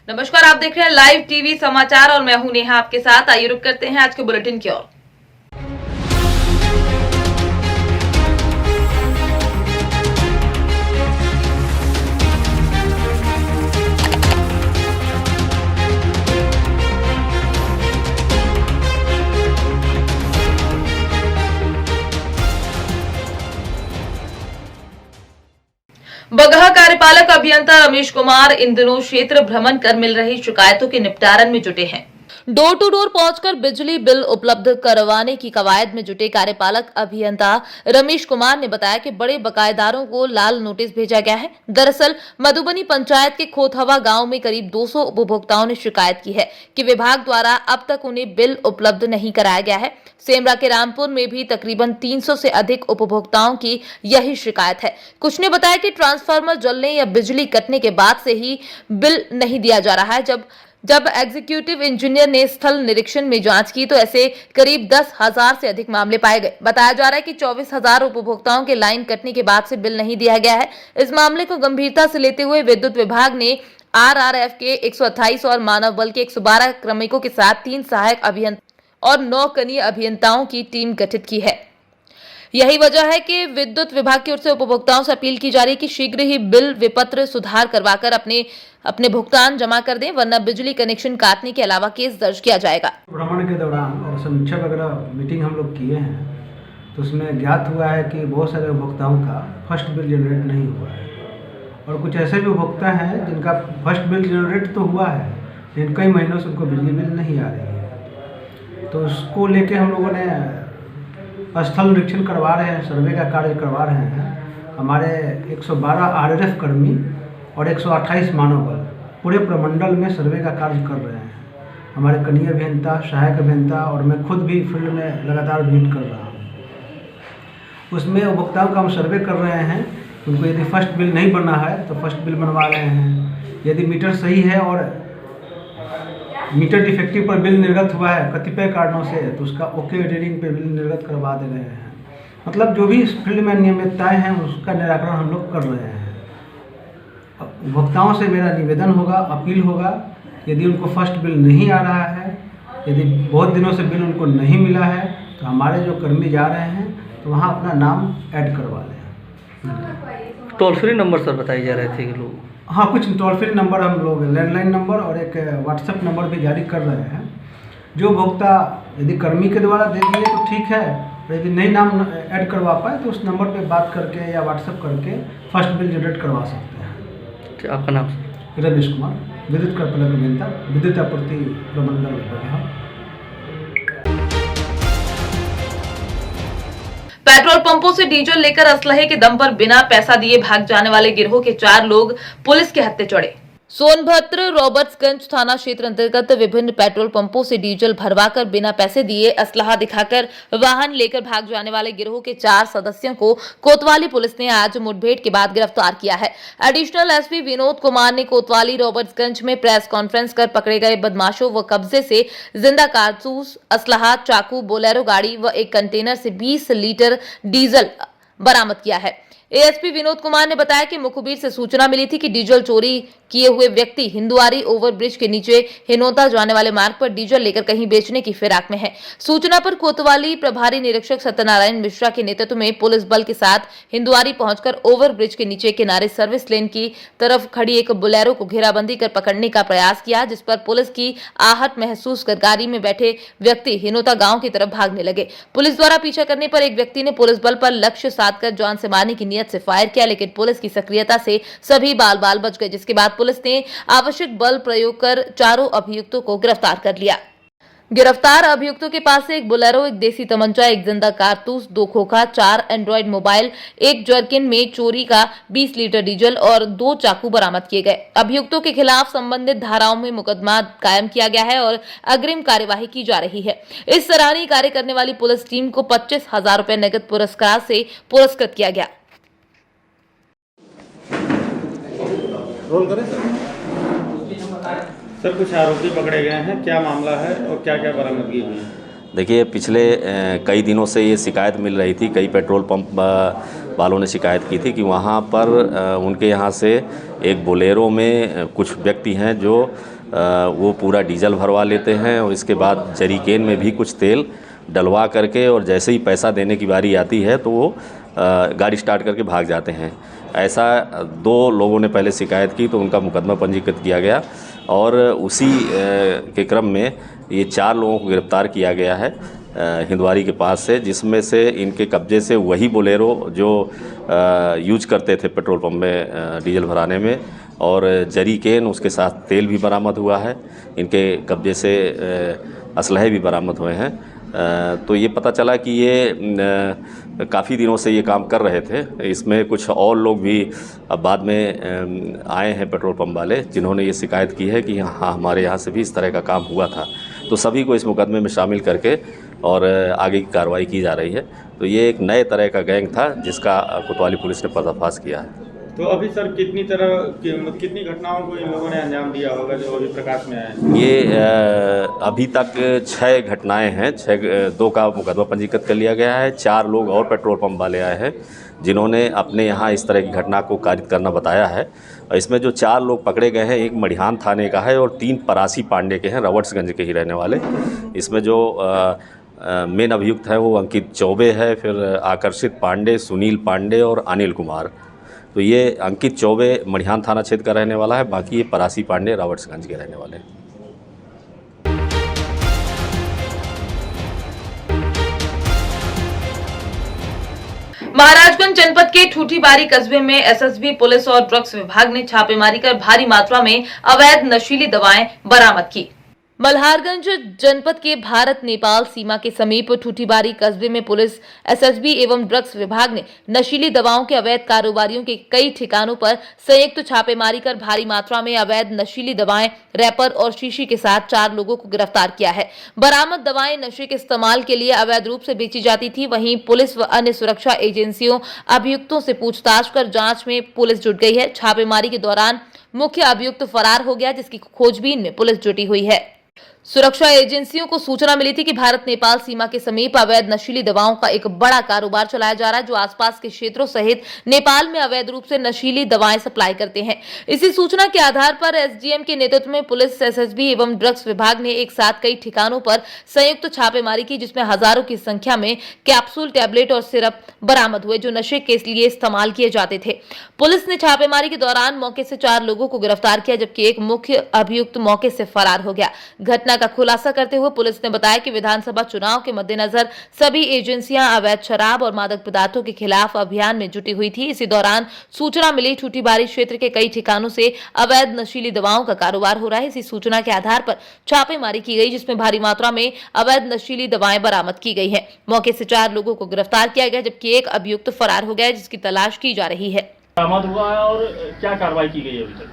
नमस्कार, आप देख रहे हैं लाइव टीवी समाचार और मैं हूं नेहा आपके साथ। आइए रुक करते हैं आज के बुलेटिन की ओर। बगहा कार्यपालक अभियंता रमेश कुमार इन दिनों क्षेत्र भ्रमण कर मिल रही शिकायतों के निपटारन में जुटे हैं। डोर टू डोर पहुंचकर बिजली बिल उपलब्ध करवाने की कवायद में जुटे कार्यपालक अभियंता रमेश कुमार ने बताया कि बड़े बकायेदारों को लाल नोटिस भेजा गया है। दरअसल मधुबनी पंचायत के खोथवा गांव में करीब 200 उपभोक्ताओं ने शिकायत की है कि विभाग द्वारा अब तक उन्हें बिल उपलब्ध नहीं कराया गया है। सेमरा के रामपुर में भी तकरीबन 300 से अधिक उपभोक्ताओं की यही शिकायत है। कुछ ने बताया कि ट्रांसफार्मर जलने या बिजली कटने के बाद से ही बिल नहीं दिया जा रहा है। जब एग्जीक्यूटिव इंजीनियर ने स्थल निरीक्षण में जांच की तो ऐसे करीब 10,000 से अधिक मामले पाए गए। बताया जा रहा है कि 24,000 उपभोक्ताओं के लाइन कटने के बाद से बिल नहीं दिया गया है। इस मामले को गंभीरता से लेते हुए विद्युत विभाग ने RRF के 128 और मानव बल के 112 क्रमिकों के साथ 3 सहायक अभियंता और 9 कनीय अभियंताओं की टीम गठित की है। यही वजह है कि विद्युत विभाग की ओर से उपभोक्ताओं से अपील की जा रही है कि शीघ्र ही बिल विपत्र सुधार करवाकर अपने भुगतान जमा कर दें, वरना बिजली कनेक्शन काटने के अलावा केस दर्ज किया जाएगा। भ्रमण के दौरान और समीक्षा वगैरह मीटिंग हम लोग किए हैं तो उसमें ज्ञात हुआ है कि बहुत सारे उपभोक्ताओं का फर्स्ट बिल जनरेट नहीं हुआ है और कुछ ऐसे भी उपभोक्ता हैं जिनका फर्स्ट बिल जनरेट तो हुआ है लेकिन कई महीनों से उनको बिजली बिल नहीं आ रही है। तो उसको लेके हम लोगों ने स्थल निरीक्षण करवा रहे हैं, सर्वे का कार्य करवा रहे हैं। हमारे 112 RRF कर्मी और 128 मानव बल पूरे प्रमंडल में सर्वे का कार्य कर रहे हैं। हमारे कनीय अभियंता, सहायक अभियंता और मैं खुद भी फील्ड में लगातार विजिट कर रहा हूँ। उसमें उपभोक्ताओं का हम सर्वे कर रहे हैं। उनको यदि फर्स्ट बिल नहीं बना है तो फर्स्ट बिल बनवा रहे हैं। यदि मीटर सही है और मीटर डिफेक्टिव पर बिल निर्गत हुआ है कतिपय कारणों से तो उसका ओके रीडिंग पे बिल निर्गत करवा दे रहे हैं। मतलब जो भी इस फील्ड में अनियमितताएं हैं उसका निराकरण हम लोग कर रहे हैं। उपभोक्ताओं से मेरा निवेदन होगा, अपील होगा, यदि उनको फर्स्ट बिल नहीं आ रहा है, यदि बहुत दिनों से बिल उनको नहीं मिला है तो हमारे जो कर्मी जा रहे हैं तो वहाँ अपना नाम ऐड करवा लें। टोल फ्री नंबर सर बताई जा रहे थे कि लोग, हाँ, कुछ टोल फ्री नंबर हम लोग लैंडलाइन नंबर और एक व्हाट्सएप नंबर भी जारी कर रहे हैं। जो उपभोक्ता यदि कर्मी के द्वारा दे दिए तो ठीक है, यदि नहीं नाम ऐड करवा पाए तो उस नंबर पे बात करके या व्हाट्सएप करके फर्स्ट बिल जनरेट करवा सकते हैं। आपका नाम? कुमार, विद्युत कार्यपालक अभियंता, विद्युत आपूर्ति प्रबंधन विभाग। पेट्रोल पंपों से डीजल लेकर असलहे के दम पर बिना पैसा दिए भाग जाने वाले गिरोह के 4 लोग पुलिस के हत्थे चढ़े। सोनभद्र रॉबर्ट्सगंज थाना क्षेत्र अंतर्गत विभिन्न पेट्रोल पंपों से डीजल भरवाकर बिना पैसे दिए असलहा दिखाकर वाहन लेकर भाग जाने वाले गिरोह के 4 सदस्यों को कोतवाली पुलिस ने आज मुठभेड़ के बाद गिरफ्तार किया है। एडिशनल एसपी विनोद कुमार ने कोतवाली रॉबर्ट्सगंज में प्रेस कॉन्फ्रेंस कर पकड़े गए बदमाशों व कब्जे से जिंदा कारतूस, असलहा, चाकू, बोलेरो गाड़ी व एक कंटेनर से 20 लीटर डीजल बरामद किया है। एएसपी विनोद कुमार ने बताया कि मुखबिर से सूचना मिली थी कि डीजल चोरी किए हुए व्यक्ति हिंदुआरी ओवरब्रिज के नीचे हिनोता जाने वाले मार्ग पर डीजल लेकर कहीं बेचने की फिराक में है। सूचना पर कोतवाली प्रभारी निरीक्षक सत्यनारायण मिश्रा के नेतृत्व में पुलिस बल के साथ हिंदुआरी पहुंचकर ओवरब्रिज के नीचे किनारे सर्विस लेन की तरफ खड़ी एक बोलेरो को घेराबंदी कर पकड़ने का प्रयास किया, जिस पर पुलिस की आहट महसूस कर गाड़ी में बैठे व्यक्ति हिनोता गांव की तरफ भागने लगे। पुलिस द्वारा पीछा करने पर एक व्यक्ति ने पुलिस बल पर लक्ष्य साधकर जान से मारने की नियत से फायर किया, लेकिन पुलिस की सक्रियता से सभी बाल बाल बच गए, जिसके बाद पुलिस ने आवश्यक बल प्रयोग कर चारों अभियुक्तों को गिरफ्तार कर लिया। गिरफ्तार अभियुक्तों के पास से एक बोलेरो, एक देसी तमंचा, एक जिंदा कारतूस, 2 खोखा, 4 एंड्रॉइड मोबाइल, एक जर्किन में चोरी का 20 लीटर डीजल और 2 चाकू बरामद किए गए। अभियुक्तों के खिलाफ संबंधित धाराओं में मुकदमा कायम किया गया है और अग्रिम कार्यवाही की जा रही है। इस सराहनीय कार्य करने वाली पुलिस टीम को 25,000 रुपए नगद पुरस्कार से पुरस्कृत किया गया। रोल करें सर, कुछ आरोपी पकड़े गए हैं, क्या मामला है और क्या क्या बरामदगी हुई है? देखिए पिछले कई दिनों से ये शिकायत मिल रही थी, कई पेट्रोल पंप वालों ने शिकायत की थी कि वहाँ पर उनके यहाँ से एक बोलेरो में कुछ व्यक्ति हैं जो वो पूरा डीजल भरवा लेते हैं और इसके बाद जरीकेन में भी कुछ तेल डलवा करके और जैसे ही पैसा देने की बारी आती है तो वो गाड़ी स्टार्ट करके भाग जाते हैं। ऐसा 2 लोगों ने पहले शिकायत की तो उनका मुकदमा पंजीकृत किया गया और उसी के क्रम में ये 4 लोगों को गिरफ्तार किया गया है हिंदवारी के पास से, जिसमें से इनके कब्जे से वही बोलेरो जो यूज करते थे पेट्रोल पंप में डीजल भराने में और जरीकेन उसके साथ तेल भी बरामद हुआ है। इनके कब्जे से असलहे भी बरामद हुए हैं। तो ये पता चला कि ये काफ़ी दिनों से ये काम कर रहे थे। इसमें कुछ और लोग भी अब बाद में आए हैं पेट्रोल पंप वाले, जिन्होंने ये शिकायत की है कि हाँ हमारे यहाँ से भी इस तरह का काम हुआ था। तो सभी को इस मुकदमे में शामिल करके और आगे की कार्रवाई की जा रही है। तो ये एक नए तरह का गैंग था जिसका कोतवाली पुलिस ने पर्दाफाश किया है। तो अभी सर कितनी घटनाओं को इन लोगों ने अंजाम दिया होगा जो अभी प्रकाश में आए हैं? ये अभी तक 6 घटनाएं हैं, 2 का मुकदमा पंजीकृत कर लिया गया है। 4 लोग और पेट्रोल पंप वाले आए हैं जिन्होंने अपने यहाँ इस तरह की घटना को कारित करना बताया है। इसमें जो 4 लोग पकड़े गए हैं, एक मढ़ियान थाने का है और 3 परासी पांडे के हैं, रॉबर्ट्सगंज के ही रहने वाले। इसमें जो मेन अभियुक्त है वो अंकित चौबे है, फिर आकर्षित पांडे, सुनील पांडे और अनिल कुमार। तो ये अंकित चौबे मढ़ियान थाना क्षेत्र का रहने वाला है, बाकी ये परासी पांडे रॉबर्ट्सगंज के रहने वाले हैं। महाराजगंज जनपद के ठूठीबारी कस्बे में एसएसबी पुलिस और ड्रग्स विभाग ने छापेमारी कर भारी मात्रा में अवैध नशीली दवाएं बरामद की। मल्हारगंज जनपद के भारत नेपाल सीमा के समीप ठूठीबारी कस्बे में पुलिस, एसएसबी एवं ड्रग्स विभाग ने नशीली दवाओं के अवैध कारोबारियों के कई ठिकानों पर संयुक्त छापेमारी कर भारी मात्रा में अवैध नशीली दवाएं, रैपर और शीशी के साथ 4 लोगों को गिरफ्तार किया है। बरामद दवाएं नशे के इस्तेमाल के लिए अवैध रूप से बेची जाती थी। वहीं पुलिस व अन्य सुरक्षा एजेंसियों अभियुक्तों से पूछताछ कर जांच में पुलिस जुट गई है। छापेमारी के दौरान मुख्य अभियुक्त फरार हो गया, जिसकी खोजबीन में पुलिस जुटी हुई है। सुरक्षा एजेंसियों को सूचना मिली थी कि भारत नेपाल सीमा के समीप अवैध नशीली दवाओं का एक बड़ा कारोबार चलाया जा रहा है, जो आसपास के क्षेत्रों सहित नेपाल में अवैध रूप से नशीली दवाएं सप्लाई करते हैं। इसी सूचना के आधार पर एसडीएम के नेतृत्व में पुलिस, एसएसबी एवं ड्रग्स विभाग ने एक साथ कई ठिकानों पर संयुक्त छापेमारी की, जिसमें हजारों की संख्या में कैप्सूल, टैबलेट और सिरप बरामद हुए जो नशे के लिए इस्तेमाल किए जाते थे। पुलिस ने छापेमारी के दौरान मौके से 4 लोगों को गिरफ्तार किया, जबकि एक मुख्य अभियुक्त मौके से फरार हो गया। घटना का खुलासा करते हुए पुलिस ने बताया कि विधानसभा चुनाव के मद्देनजर सभी एजेंसियां अवैध शराब और मादक पदार्थों के खिलाफ अभियान में जुटी हुई थी। इसी दौरान सूचना मिली ठूठीबारी क्षेत्र के कई ठिकानों से अवैध नशीली दवाओं का कारोबार हो रहा है। इसी सूचना के आधार पर छापेमारी की गई, जिसमें भारी मात्रा में अवैध नशीली दवाएं बरामद की गई है। मौके से 4 लोगों को गिरफ्तार किया गया, जबकि एक अभियुक्त फरार हो गया, जिसकी तलाश की जा रही है। बरामद हुआ है और क्या कार्रवाई की गई है अभी तक?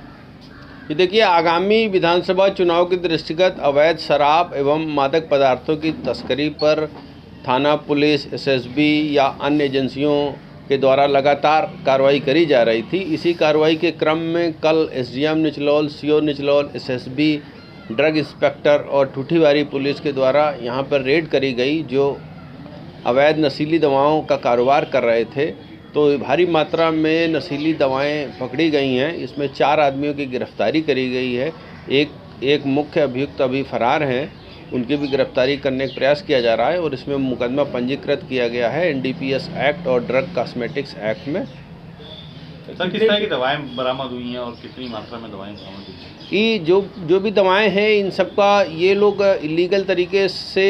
ये देखिए, आगामी विधानसभा चुनाव के दृष्टिगत अवैध शराब एवं मादक पदार्थों की तस्करी पर थाना पुलिस, एसएसबी या अन्य एजेंसियों के द्वारा लगातार कार्रवाई करी जा रही थी। इसी कार्रवाई के क्रम में कल SDM Nichlaul, CO Nichlaul, SSB, drug inspector और ठूठीबारी पुलिस के द्वारा यहाँ पर रेड करी गई, जो अवैध नशीली दवाओं का कारोबार कर रहे थे। तो भारी मात्रा में नशीली दवाएं पकड़ी गई हैं। इसमें 4 आदमियों की गिरफ्तारी करी गई है। एक मुख्य अभियुक्त अभी फरार हैं, उनकी भी गिरफ्तारी करने का प्रयास किया जा रहा है और इसमें मुकदमा पंजीकृत किया गया है एनडीपीएस एक्ट और ड्रग कॉस्मेटिक्स एक्ट में। सर, किस तरह की दवाएं बरामद हुई हैं और कितनी मात्रा में दवाएं बरामद हुई हैं? ये जो भी दवाएं हैं, इन सबका ये लोग इलीगल तरीके से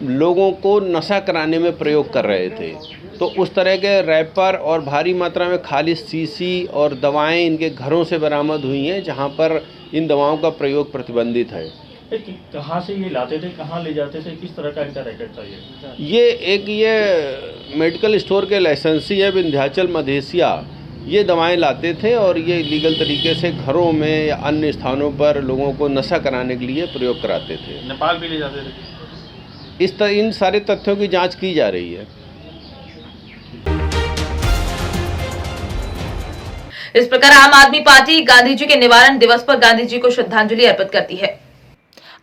लोगों को नशा कराने में प्रयोग कर रहे थे। तो उस तरह के रैपर और भारी मात्रा में खाली शीशी और दवाएं इनके घरों से बरामद हुई हैं, जहां पर इन दवाओं का प्रयोग प्रतिबंधित है। कहाँ से ये लाते थे, कहाँ ले जाते थे, किस तरह का इनका रैकेट था ये मेडिकल स्टोर के लाइसेंसी है विंध्याचल मधेसिया, ये दवाएं लाते थे और ये इलीगल तरीके से घरों में या अन्य स्थानों पर लोगों को नशा कराने के लिए प्रयोग कराते थे। नेपाल भी ले जाते थे। इन सारे तथ्यों की जांच की जा रही है। इस प्रकार आम आदमी पार्टी गांधी जी के निवारण दिवस पर गांधी जी को श्रद्धांजलि अर्पित करती है।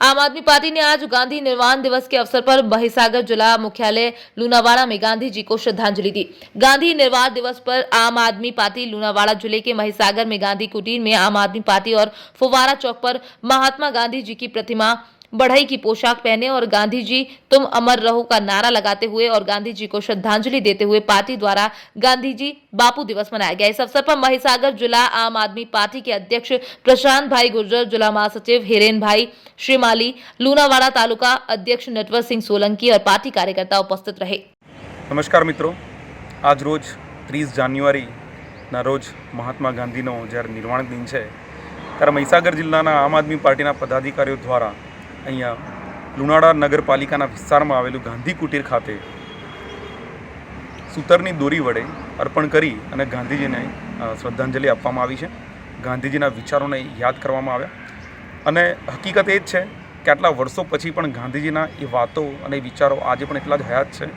आम आदमी पार्टी ने आज गांधी निर्वाण दिवस के अवसर पर महिसागर जिला मुख्यालय लूनावाड़ा में गांधी जी को श्रद्धांजलि दी। गांधी निर्वाण दिवस पर आम आदमी पार्टी लूनावाड़ा जिले के महिसागर में गांधी कुटीर में आम आदमी पार्टी और फुवारा चौक पर महात्मा गांधी जी की प्रतिमा बढ़ई की पोशाक पहने और गांधी जी तुम अमर रहो का नारा लगाते हुए और गांधी जी को श्रद्धांजलि देते हुए पार्टी द्वारा गांधी जी बापू दिवस मनाया गया। इस अवसर पर महिसागर जिला आम आदमी पार्टी के अध्यक्ष प्रशांत भाई गुर्जर, जिला महासचिव हिरेन भाई श्रीमाली, लूनावाड़ा तालुका अध्यक्ष नटवर सिंह सोलंकी और पार्टी कार्यकर्ता उपस्थित रहे। નમસ્કાર મિત્રો, આજ રોજ 30 જાન્યુઆરીના રોજ મહાત્મા ગાંધીનો જ્યારે નિર્વાણ દિન છે ત્યારે મહીસાગર જિલ્લાના આમ આદમી પાર્ટીના પદાધિકારીઓ દ્વારા અહીંયા લુણાવાડા નગરપાલિકાના વિસ્તારમાં આવેલું ગાંધી કુટીર ખાતે સૂતરની દોરી વડે અર્પણ કરી અને ગાંધીજીને શ્રદ્ધાંજલિ આપવામાં આવી છે। ગાંધીજીના વિચારોને યાદ કરવામાં આવ્યા અને હકીકત એ જ છે કે આટલા વર્ષો પછી પણ ગાંધીજીના એ વાતો અને વિચારો આજે પણ એટલા જ હયાત છે।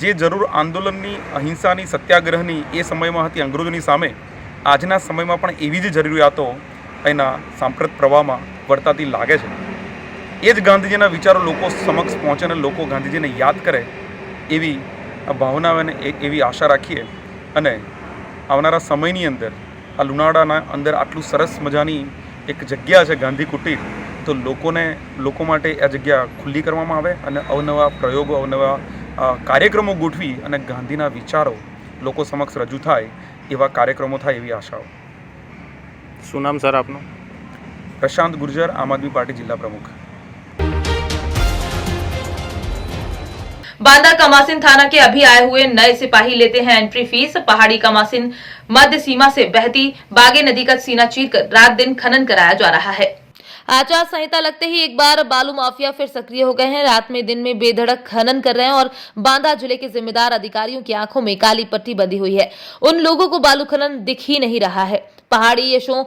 જે જરૂર આંદોલનની, અહિંસાની, સત્યાગ્રહની એ સમયમાં હતી અંગ્રેજોની સામે, આજના સમયમાં પણ એવી જ જરૂરિયાતો એના સાંપ્રત પ્રવાહમાં વર્તાતી લાગે છે। એ જ ગાંધીજીના વિચારો લોકો સમક્ષ પહોંચે અને લોકો ગાંધીજીને યાદ કરે એવી ભાવના અને એવી આશા રાખીએ અને આવનારા સમયની અંદર આ લુણાવાડાના અંદર આટલું સરસ મજાની એક જગ્યા છે ગાંધી કુટીર, તો લોકો માટે આ જગ્યા ખુલ્લી કરવામાં આવે અને અવનવા પ્રયોગો, અવનવા કાર્યક્રમો ગોઠવી અને ગાંધીના વિચારો લોકો સમક્ષ રજૂ થાય એવા કાર્યક્રમો થાય એવી આશાઓ। શું નામ સર આપનું? પ્રશાંત ગુર્જર, આમ આદમી પાર્ટી જિલ્લા પ્રમુખ। बांदा कमासिन थाना के अभी आए हुए नए सिपाही लेते हैं एंट्री फीस। पहाड़ी कमासिन मध्य सीमा से बहती बागे नदी का सीना चीरकर रात दिन खनन कराया जा रहा है। आचार संहिता लगते ही एक बार बालू माफिया फिर सक्रिय हो गए हैं। रात में दिन में बेधड़क खनन कर रहे हैं और बांदा जिले के जिम्मेदार अधिकारियों की आंखों में काली पट्टी बंधी हुई है। उन लोगों को बालू खनन दिख ही नहीं रहा है। पहाड़ी यशों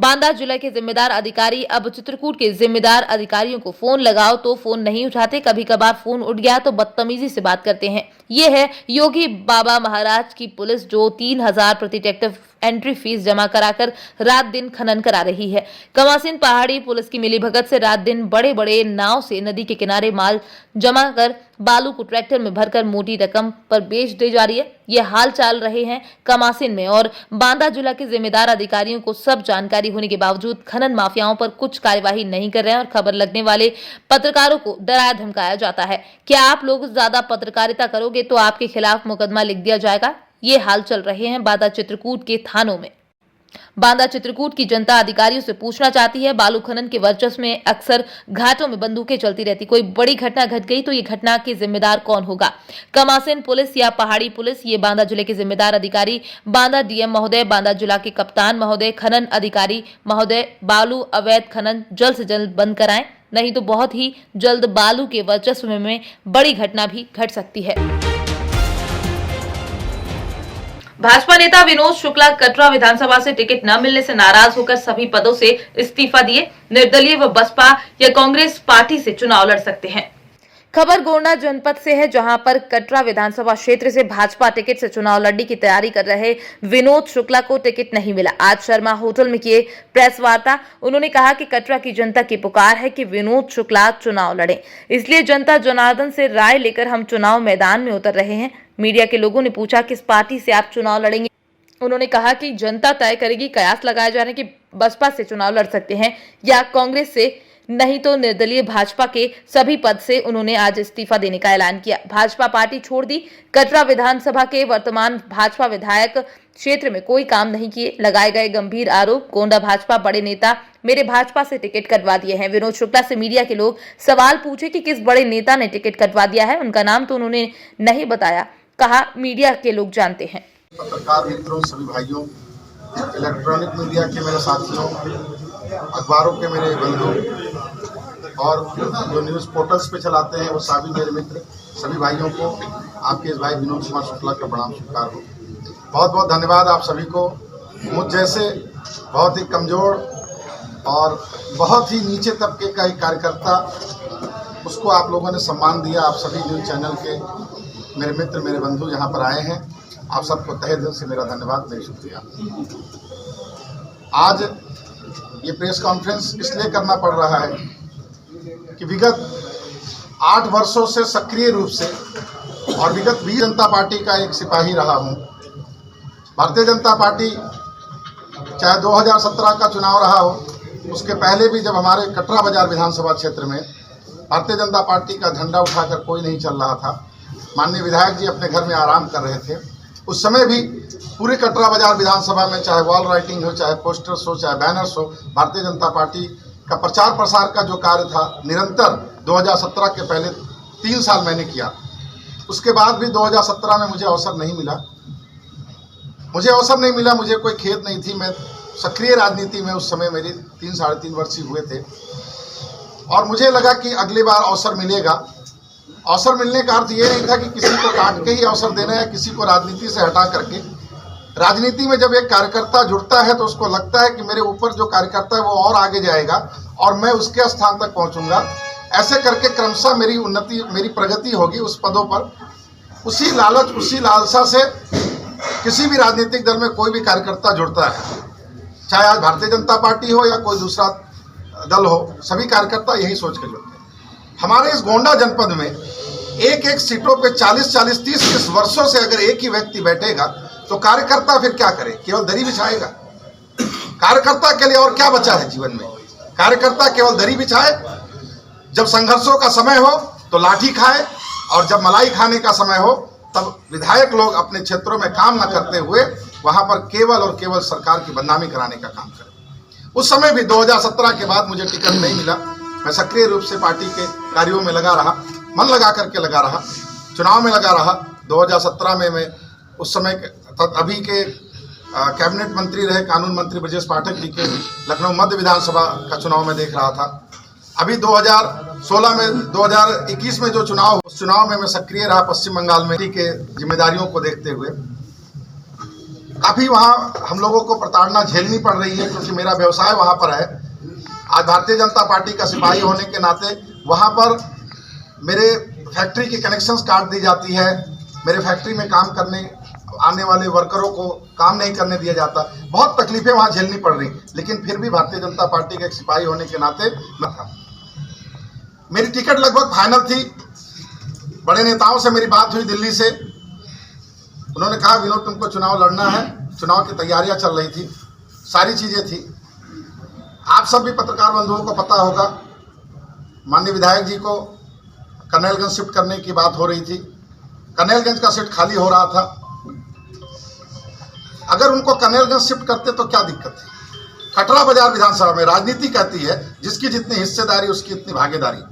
बांदा जिला के जिम्मेदार अधिकारी अब चित्रकूट के जिम्मेदार अधिकारियों को फोन लगाओ तो फोन नहीं उठाते। कभी कभार फोन उठ गया तो बदतमीजी से बात करते हैं। ये है योगी बाबा महाराज की पुलिस जो 3000 प्रति ट्रैक्टर एंट्री फीस जमा कराकर रात दिन खनन करा रही है। कमासिन पहाड़ी पुलिस की मिलीभगत से रात दिन बड़े बड़े नाव से नदी के किनारे माल जमा कर बालू को ट्रैक्टर में भरकर मोटी रकम पर बेच दे जा रही है। ये हाल चाल रहे हैं कमासिन में और बांदा जिला के जिम्मेदार अधिकारियों को सब जानकारी होने के बावजूद खनन माफियाओं पर कुछ कार्यवाही नहीं कर रहे हैं और खबर लगने वाले पत्रकारों को डराया धमकाया जाता है। क्या आप लोग ज्यादा पत्रकारिता करोगे तो आपके खिलाफ मुकदमा लिख दिया जाएगा। ये हाल चल रहे हैं बांदा चित्रकूट के थानों में। बांदा चित्रकूट की जनता अधिकारियों से पूछना चाहती है, बालू खनन के वर्चस्व में अक्सर घाटों में बंदूकें चलती रहती, कोई बड़ी घटना घट गई तो ये घटना के जिम्मेदार कौन होगा? कमासिन पुलिस या पहाड़ी पुलिस? ये बांदा जिले के जिम्मेदार अधिकारी, बांदा डीएम महोदय, बांदा जिला के कप्तान महोदय, खनन अधिकारी महोदय, बालू अवैध खनन जल्द से जल्द बंद कराएं, नहीं तो बहुत ही जल्द बालू के वर्चस्व में बड़ी घटना भी घट सकती है। भाजपा नेता विनोद शुक्ला कटरा विधानसभा से टिकट न मिलने से नाराज होकर सभी पदों से इस्तीफा दिए। निर्दलीय व बसपा या कांग्रेस पार्टी से चुनाव लड़ सकते हैं। खबर गोंडा जनपद से है, जहां पर कटरा विधानसभा क्षेत्र से भाजपा टिकट से चुनाव लड़ने की तैयारी कर रहे विनोद शुक्ला को टिकट नहीं मिला। आज शर्मा होटल में किए प्रेस वार्ता उन्होंने कहा कि कटरा की जनता की पुकार है कि विनोद शुक्ला चुनाव लड़े, इसलिए जनता जनार्दन से राय लेकर हम चुनाव मैदान में उतर रहे हैं। मीडिया के लोगों ने पूछा किस पार्टी से आप चुनाव लड़ेंगे। उन्होंने कहा कि जनता तय करेगी। कयास लगाया जा रहा है कि बसपा से चुनाव लड़ सकते हैं या कांग्रेस से, नहीं तो निर्दलीय भाजपा के सभी पद से। उन्होंने आज इस्तीफा देने का ऐलान किया। भाजपा पार्टी छोड़ दी। कटरा विधानसभा के वर्तमान भाजपा विधायक क्षेत्र में कोई काम नहीं किए, लगाए गए गंभीर आरोप। गोंडा भाजपा बड़े नेता मेरे भाजपा से टिकट कटवा दिए हैं। विनोद शुक्ला से मीडिया के लोग सवाल पूछे कि किस बड़े नेता ने टिकट कटवा दिया है। उनका नाम तो उन्होंने नहीं बताया, कहा मीडिया के लोग जानते हैं। पत्रकार मित्रों, सभी भाइयों, इलेक्ट्रॉनिक मीडिया के मेरे साथियों, अखबारों के मेरे बंधु और जो न्यूज़ पोर्टल्स पे चलाते हैं वो सभी मेरे मित्र, सभी भाइयों को आपके इस भाई विनोद कुमार शुक्ला का प्रणाम स्वीकार हो। बहुत बहुत धन्यवाद आप सभी को। मुझ जैसे बहुत ही कमज़ोर और बहुत ही नीचे तबके का एक कार्यकर्ता, उसको आप लोगों ने सम्मान दिया। आप सभी न्यूज़ चैनल के मेरे मित्र, मेरे बंधु यहाँ पर आए हैं, आप सबको तहे दिल से मेरा धन्यवाद, मेरी शुक्रिया। आज ये प्रेस कॉन्फ्रेंस इसलिए करना पड़ रहा है कि विगत 8 वर्षों से सक्रिय रूप से और विगत भारतीय जनता पार्टी का एक सिपाही रहा हूँ। भारतीय जनता पार्टी चाहे 2017 का चुनाव रहा हो, उसके पहले भी जब हमारे कटरा बाजार विधानसभा क्षेत्र में भारतीय जनता पार्टी का झंडा उठाकर कोई नहीं चल रहा था, माननीय विधायक जी अपने घर में आराम कर रहे थे, उस समय भी पूरे कटरा बाजार विधानसभा में चाहे वॉल राइटिंग हो, चाहे पोस्टर्स हो, चाहे बैनर्स हो, भारतीय जनता पार्टी का प्रचार प्रसार का जो कार्य था निरंतर 2017 के पहले 3 साल मैंने किया। उसके बाद भी 2017 में मुझे अवसर नहीं मिला, मुझे कोई खेद नहीं थी। मैं सक्रिय राजनीति में उस समय मेरे 3 साढ़े 3 वर्ष ही हुए थे और मुझे लगा कि अगली बार अवसर मिलेगा। अवसर मिलने का अर्थ ये नहीं था कि किसी को काट के ही अवसर देना है, किसी को राजनीति से हटा करके। राजनीति में जब एक कार्यकर्ता जुड़ता है तो उसको लगता है कि मेरे ऊपर जो कार्यकर्ता है वो और आगे जाएगा और मैं उसके स्थान तक पहुंचूंगा। ऐसे करके क्रमशः मेरी उन्नति, मेरी प्रगति होगी उस पदों पर। उसी लालच, उसी लालसा से किसी भी राजनीतिक दल में कोई भी कार्यकर्ता जुड़ता है, चाहे आज भारतीय जनता पार्टी हो या कोई दूसरा दल हो, सभी कार्यकर्ता यही सोच कर जुड़ते हैं। हमारे इस गोंडा जनपद में एक सीटों पे 40-40, 30-30 वर्षों से अगर एक ही व्यक्ति बैठेगा तो कार्यकर्ता फिर क्या करे? केवल दरी बिछाएगा। कार्यकर्ता के लिए और क्या बचा है जीवन में? कार्यकर्ता केवल दरी बिछाए, जब संघर्षों का समय हो तो लाठी खाए और जब मलाई खाने का समय हो तब विधायक लोग अपने क्षेत्रों में काम न करते हुए वहां पर केवल और केवल सरकार की बदनामी कराने का काम करें। उस समय भी 2017 के बाद मुझे टिकट नहीं मिला। मैं सक्रिय रूप से पार्टी के कार्यों में लगा रहा, मन लगा करके लगा रहा, चुनाव में लगा रहा। 2017 में मैं उस समय अभी के कैबिनेट मंत्री रहे कानून मंत्री ब्रजेश पाठक जी के लखनऊ मध्य विधानसभा का चुनाव में देख रहा था। अभी 2016 में 2021 में जो चुनाव, उस चुनाव में मैं सक्रिय रहा पश्चिम बंगाल में के जिम्मेदारियों को देखते हुए। काफ़ी वहाँ हम लोगों को प्रताड़ना झेलनी पड़ रही है क्योंकि मेरा व्यवसाय वहाँ पर है। आज भारतीय जनता पार्टी का सिपाही होने के नाते वहाँ पर मेरे फैक्ट्री की कनेक्शंस काट दी जाती है, मेरे फैक्ट्री में काम करने आने वाले वर्करों को काम नहीं करने दिया जाता। बहुत तकलीफें वहाँ झेलनी पड़ रही, लेकिन फिर भी भारतीय जनता पार्टी का एक सिपाही होने के नाते मैं था। मेरी टिकट लगभग फाइनल थी। बड़े नेताओं से मेरी बात हुई दिल्ली से, उन्होंने कहा विनोद तुमको चुनाव लड़ना है। चुनाव की तैयारियां चल रही थी, सारी चीज़ें थी। आप सब भी पत्रकार बंधुओं को पता होगा, माननीय विधायक जी को कर्नैलगंज शिफ्ट करने की बात हो रही थी। कर्नैलगंज का सीट खाली हो रहा था। अगर उनको कर्नैलगंज शिफ्ट करते तो क्या दिक्कत थी? कटरा बाजार विधानसभा में राजनीति कहती है जिसकी जितनी हिस्सेदारी उसकी इतनी भागीदारी।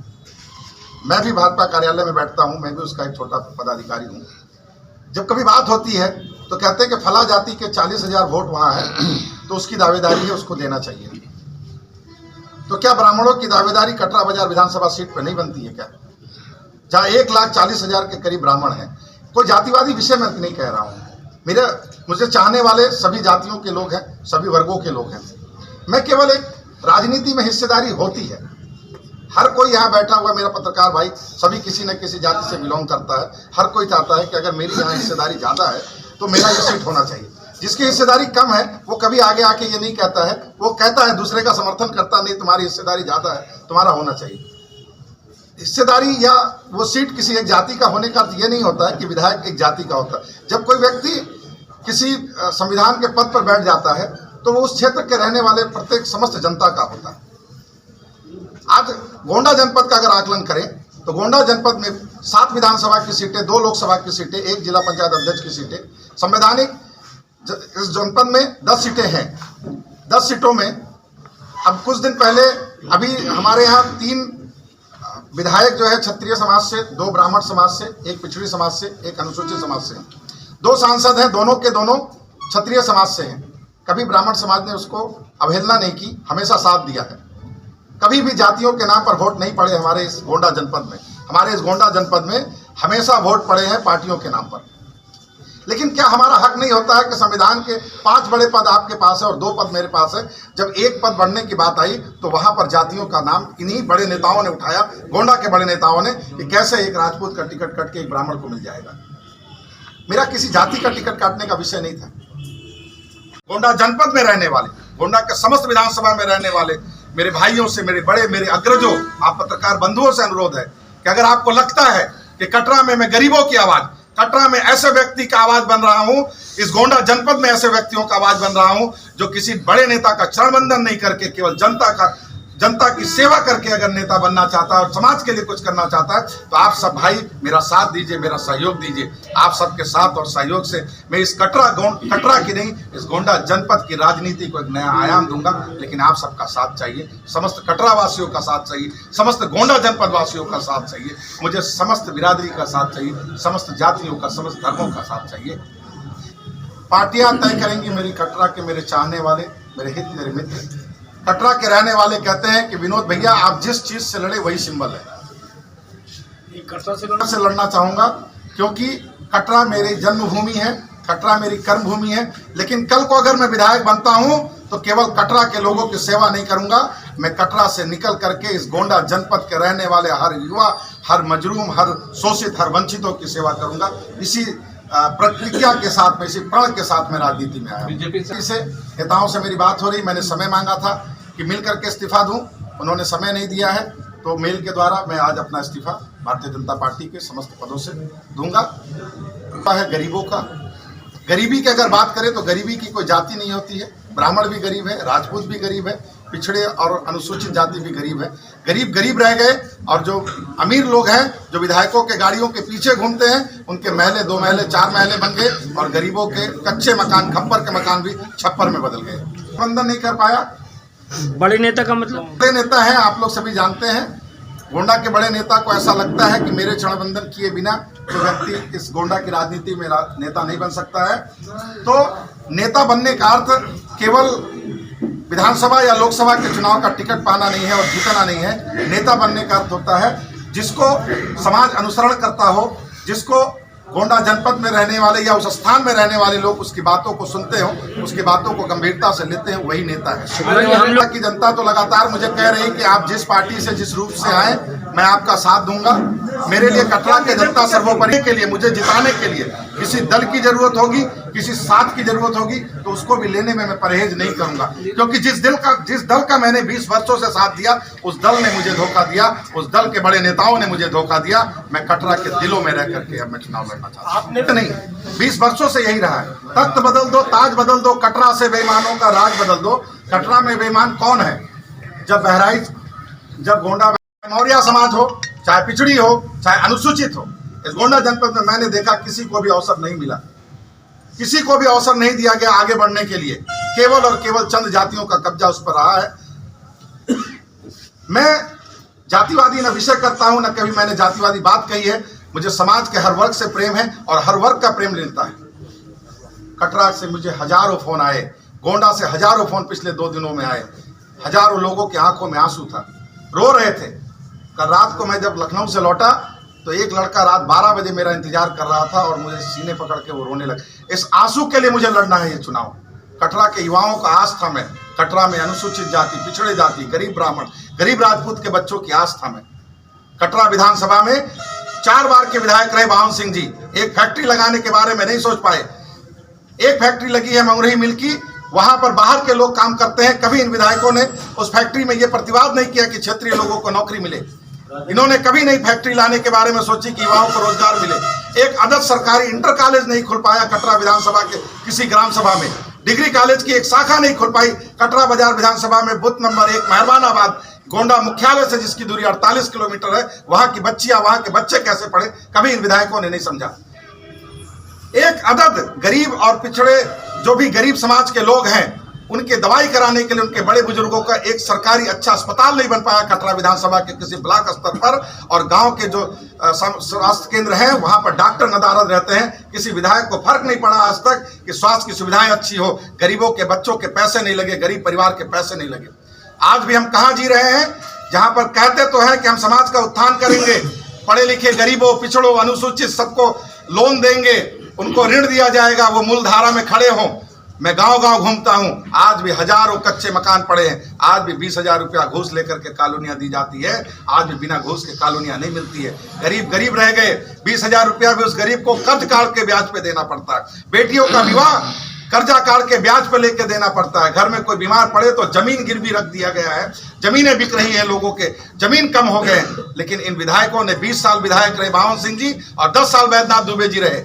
मैं भी भाजपा कार्यालय में बैठता हूं, मैं भी उसका एक छोटा पदाधिकारी हूं। जब कभी बात होती है तो कहते हैं कि फला जाति के 40,000 वोट वहां है तो उसकी दावेदारी है, उसको देना चाहिए। तो क्या ब्राह्मणों की दावेदारी कटरा बाजार विधानसभा सीट पर नहीं बनती है क्या? जहाँ 1,40,000 के करीब ब्राह्मण हैं। कोई जातिवादी विषय में नहीं कह रहा हूँ, मुझे चाहने वाले सभी जातियों के लोग हैं, सभी वर्गों के लोग हैं। मैं केवल एक राजनीति में हिस्सेदारी होती है। हर कोई यहाँ बैठा हुआ मेरा पत्रकार भाई सभी किसी न किसी जाति से बिलोंग करता है। हर कोई चाहता है कि अगर मेरी यहाँ हिस्सेदारी ज़्यादा है तो मेरा ये सीट होना चाहिए। जिसकी हिस्सेदारी कम है वो कभी आगे आके ये नहीं कहता है, वो कहता है दूसरे का समर्थन करता, नहीं तुम्हारी हिस्सेदारी ज़्यादा है, तुम्हारा होना चाहिए। हिस्सेदारी या वो सीट किसी एक जाति का होने का अर्थ ये नहीं होता है कि विधायक एक जाति का होता है। जब कोई व्यक्ति किसी संविधान के पद पर बैठ जाता है तो वो उस क्षेत्र के रहने वाले प्रत्येक समस्त जनता का होता है। आज गोंडा जनपद का अगर आकलन करें तो गोंडा जनपद में 7 विधानसभा की सीटें, 2 लोकसभा की सीटें, 1 जिला पंचायत अध्यक्ष की सीटें, संवैधानिक इस जनपद में 10 सीटें हैं। 10 सीटों में अब कुछ दिन पहले अभी हमारे यहाँ 3 विधायक जो है क्षत्रिय समाज से, 2 ब्राह्मण समाज से, 1 पिछड़ी समाज से, 1 अनुसूचित समाज से, 2 सांसद हैं, दोनों के दोनों क्षत्रिय समाज से हैं। कभी ब्राह्मण समाज ने उसको अवहेलना नहीं की, हमेशा साथ दिया है। कभी भी जातियों के नाम पर वोट नहीं पड़े हमारे इस गोंडा जनपद में। हमारे इस गोंडा जनपद में हमेशा वोट पड़े हैं पार्टियों के नाम पर। लेकिन क्या हमारा हक नहीं होता है कि संविधान के 5 बड़े पद आपके पास है और 2 पद मेरे पास है, जब 1 पद बढ़ने की बात आई तो वहां पर जातियों का नाम इन्हीं बड़े नेताओं ने उठाया, गोंडा के बड़े नेताओं ने, कि कैसे एक राजपूत का टिकट कट के एक ब्राह्मण को मिल जाएगा। मेरा किसी जाति का टिकट काटने का विषय नहीं था। गोंडा जनपद में रहने वाले, गोंडा के समस्त विधानसभा में रहने वाले मेरे भाइयों से, मेरे अग्रजों, आप पत्रकार बंधुओं से अनुरोध है कि अगर आपको लगता है कि कटरा में मैं गरीबों की आवाज, कटरा में ऐसे व्यक्ति का आवाज बन रहा हूं, इस गोंडा जनपद में ऐसे व्यक्तियों का आवाज बन रहा हूं जो किसी बड़े नेता का चरण वंदन नहीं करके केवल जनता की सेवा करके अगर नेता बनना चाहता है और समाज के लिए कुछ करना चाहता है, तो आप सब भाई मेरा साथ दीजिए, मेरा सहयोग दीजिए। आप सबके साथ और सहयोग से मैं इस कटरा की नहीं, इस गोंडा जनपद की राजनीति को एक नया आयाम दूंगा। लेकिन आप सबका साथ चाहिए, समस्त कटरा वासियों का साथ चाहिए, समस्त गोंडा जनपद वासियों का साथ चाहिए, मुझे समस्त बिरादरी का साथ चाहिए, समस्त जातियों का, समस्त धर्मों का साथ चाहिए। पार्टियां तय करेंगी मेरी कटरा के मेरे चाहने वाले, मेरे हित, मेरे मित्र। कटरा के रहने वाले कहते हैं कि विनोद भैया आप जिस चीज से लड़े वही सिंबल है। कटरा से लड़ना चाहूंगा क्योंकि कटरा मेरी जन्मभूमि है, कटरा मेरी कर्मभूमि है। लेकिन कल को अगर मैं विधायक बनता हूं तो केवल कटरा के लोगों की सेवा नहीं करूंगा, मैं कटरा से निकल करके इस गोंडा जनपद के रहने वाले हर युवा, हर मजलूम, हर शोषित, हर वंचितों की सेवा करूंगा। इसी प्रतिज्ञा के साथ में, इसी प्रण के साथ में राजनीति में आया। बीजेपी से नेताओं से मेरी बात हो रही, मैंने समय मांगा था कि मिल करके इस्तीफा दूं, उन्होंने समय नहीं दिया है, तो मेल के द्वारा मैं आज अपना इस्तीफा भारतीय जनता पार्टी के समस्त पदों से दूंगा। है गरीबों का, गरीबी की अगर बात करें तो गरीबी की कोई जाति नहीं होती है। ब्राह्मण भी गरीब है, राजपूत भी गरीब है, पिछड़े और अनुसूचित जाति भी गरीब है। गरीब गरीब रह गए और जो अमीर लोग हैं, जो विधायकों के गाड़ियों के पीछे घूमते हैं, उनके महले 2 महले 4 महले बन गए और गरीबों के कच्चे मकान, खप्पर के मकान भी छप्पर में बदल गए। बंधन नहीं कर पाया। बड़े नेता का मतलब? बड़े नेता हैं, आप लोग सभी जानते हैं। गोंडा के बड़े नेता को ऐसा लगता है कि मेरे क्षणबंधन किए बिना तो व्यक्ति इस गोंडा की राजनीति में नेता नहीं बन सकता है। तो नेता बनने का अर्थ केवल विधानसभा या लोकसभा के चुनाव का टिकट पाना नहीं है और जीतना नहीं है। नेता बनने का अर्थ होता है जिसको समाज अनुसरण करता हो, जिसको गोंडा जनपद में रहने वाले या उस स्थान में रहने वाले लोग उसकी बातों को सुनते हो, उसकी बातों को गंभीरता से लेते हैं, वही नेता है। हम लोग की जनता तो लगातार मुझे कह रही है कि आप जिस पार्टी से, जिस रूप से आए, मैं आपका साथ दूंगा। मेरे लिए कटरा के जनता सर्वोपरि के लिए, मुझे जिताने के लिए किसी दल की जरूरत होगी, किसी साथ की जरूरत होगी, तो उसको भी लेने में मैं परहेज नहीं करूंगा। क्योंकि जिस दल का मैंने 20 वर्षों से साथ दिया, उस दल ने मुझे धोखा दिया, उस दल के बड़े नेताओं ने मुझे धोखा दिया। मैं कटरा के दिलों में रह करके अब मैं चुनाव लड़ना चाहता हूं। आपने तो नहीं, 20 वर्षों से यही रहा है। तख्त बदल दो, ताज बदल दो, कटरा से बेईमानों का राज बदल दो। कटरा में बेईमान कौन है? जब बहराइच, जब गोंडा, मौर्य समाज हो, चाहे पिछड़ी हो, चाहे अनुसूचित हो, इस गोंडा जनपद में मैंने देखा किसी को भी अवसर नहीं मिला, किसी को भी अवसर नहीं दिया गया आगे बढ़ने के लिए। केवल और केवल चंद जातियों का कब्जा उस पर रहा है। मैं जातिवादी न विषय करता हूं, न कभी मैंने जातिवादी बात कही है। मुझे समाज के हर वर्ग से प्रेम है और हर वर्ग का प्रेम मिलता है। कटरा से मुझे हजारों फोन आए, गोंडा से हजारों फोन पिछले 2 दिनों में आए। हजारों लोगों की आंखों में आंसू था, रो रहे थे। कल रात को मैं जब लखनऊ से लौटा तो एक लड़का रात 12 बजे मेरा इंतजार कर रहा था और मुझे सीने पकड़ के वो रोने लगा। इस आंसू के लिए मुझे लड़ना है ये चुनाव। कटरा के युवाओं का आस्था में, कटरा में अनुसूचित जाति, पिछड़े जाति, गरीब ब्राह्मण, गरीब राजपूत के बच्चों की आस्था में। कटरा विधानसभा में 4 बार के विधायक रहे बावन सिंह जी, एक फैक्ट्री लगाने के बारे में नहीं सोच पाए। एक फैक्ट्री लगी है मंगरही मिल की, वहां पर बाहर के लोग काम करते हैं। कभी इन विधायकों ने उस फैक्ट्री में यह प्रतिवाद नहीं किया कि क्षेत्रीय लोगों को नौकरी मिले। इन्होंने कभी नहीं फैक्ट्री लाने के बारे में सोची कि युवाओं को रोजगार मिले। एक आदर्श सरकारी इंटर कॉलेज नहीं खुल पाया कटरा विधानसभा के किसी ग्राम सभा में। डिग्री कॉलेज की एक शाखा नहीं खुल पाई कटरा बाजार विधानसभा में। बूथ नंबर 1 मेहरबानाबाद, गोंडा मुख्यालय से जिसकी दूरी 48 किलोमीटर है, वहां की बच्चियां, वहां के बच्चे कैसे पढ़े, कभी इन विधायकों ने नहीं समझा। एक अदद गरीब और पिछड़े जो भी गरीब समाज के लोग हैं, उनके दवाई कराने के लिए उनके बड़े बुजुर्गों का एक सरकारी अच्छा अस्पताल नहीं बन पाया कटरा विधानसभा के किसी ब्लॉक स्तर पर। और गांव के जो स्वास्थ्य केंद्र हैं वहां पर डॉक्टर नदारद रहते हैं। किसी विधायक को फर्क नहीं पड़ा आज तक कि स्वास्थ्य की सुविधाएं अच्छी हो, गरीबों के बच्चों के पैसे नहीं लगे, गरीब परिवार के पैसे नहीं लगे। आज भी हम कहाँ जी रहे हैं, जहां पर कहते तो है कि हम समाज का उत्थान करेंगे, पढ़े लिखे गरीबों, पिछड़ों, अनुसूचित सबको लोन देंगे, उनको ऋण दिया जाएगा, वो मूलधारा में खड़े हों। मैं गांव-गांव घूमता हूं, आज भी हजारों कच्चे मकान पड़े हैं। आज भी 20,000 रुपया घूस लेकर के कॉलोनियां दी जाती है। आज भी बिना घूस के कॉलोनियां नहीं मिलती है। गरीब गरीब रह गए। 20,000 रुपया भी उस गरीब को कर्ज काट के ब्याज पे देना पड़ता है। बेटियों का विवाह कर्जा काट के ब्याज पे लेके देना पड़ता है। घर में कोई बीमार पड़े तो जमीन गिरवी रख दिया गया है। जमीनें बिक रही हैं लोगों के, जमीन कम हो गए। लेकिन इन विधायकों ने 20 साल विधायक रहे बावन सिंह जी और 10 साल वैद्यनाथ दुबे जी रहे।